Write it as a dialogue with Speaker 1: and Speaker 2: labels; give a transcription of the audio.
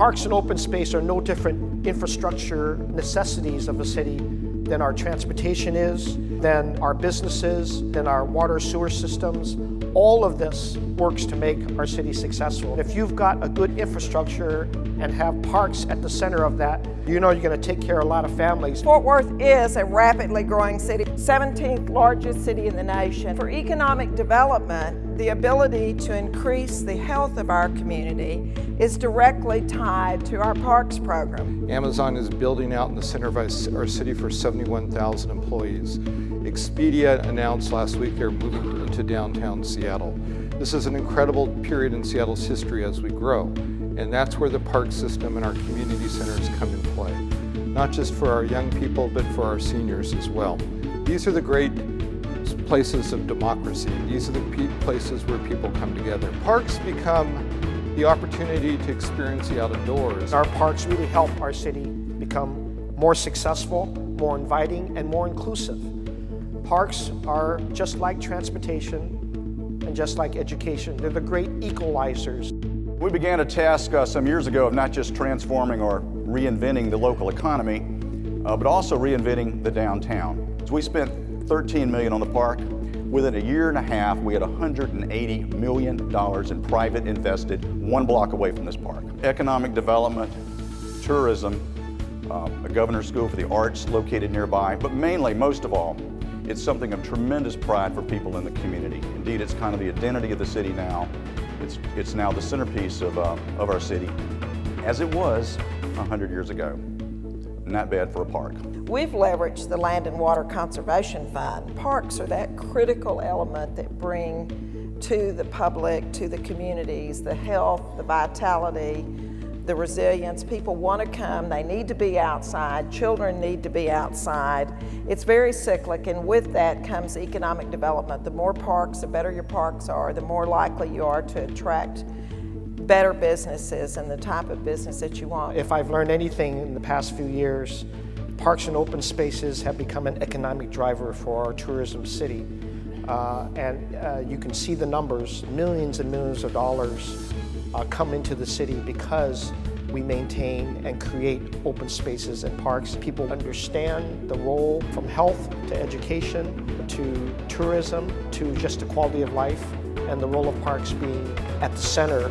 Speaker 1: Parks and open space are no different infrastructure necessities of a city than our transportation is, than our businesses, than our water sewer systems. All of this works to make our city successful. If you've got a good infrastructure and have parks at the center of that, you know you're going to take care of a lot of families.
Speaker 2: Fort Worth is a rapidly growing city, 17th largest city in the nation. For economic development, the ability to increase the health of our community is directly tied to our parks program.
Speaker 3: Amazon is building out in the center of our city for 71,000 employees. Expedia announced last week they're moving into downtown Seattle. This is an incredible period in Seattle's history as we grow, and that's where the park system and our community centers come in play, not just for our young people, but for our seniors as well. These are the great places of democracy. These are the places where people come together. Parks become the opportunity to experience the outdoors.
Speaker 1: Our parks really help our city become more successful, more inviting, and more inclusive. Parks are just like transportation and just like education. They're the great equalizers.
Speaker 4: We began a task some years ago of not just transforming or reinventing the local economy, but also reinventing the downtown. So we spent $13 million on the park. Within a year and a half, we had $180 million in private invested 1 block away from this park. Economic development, tourism, a governor's school for the arts located nearby, but mainly, most of all, it's something of tremendous pride for people in the community. Indeed, it's kind of the identity of the city now. It's now the centerpiece of our city, as it was 100 years ago. Not bad for a park.
Speaker 2: We've leveraged the Land and Water Conservation Fund. Parks are that critical element that bring to the public, to the communities, the health, the vitality, the resilience. People want to come, they need to be outside, children need to be outside. It's very cyclic, and with that comes economic development. The more parks, the better your parks are, the more likely you are to attract better businesses and the type of business that you want.
Speaker 1: If I've learned anything in the past few years, parks and open spaces have become an economic driver for our tourism city. You can see the numbers, millions and millions of dollars come into the city because we maintain and create open spaces and parks. People understand the role from health to education to tourism to just the quality of life, and the role of parks being at the center.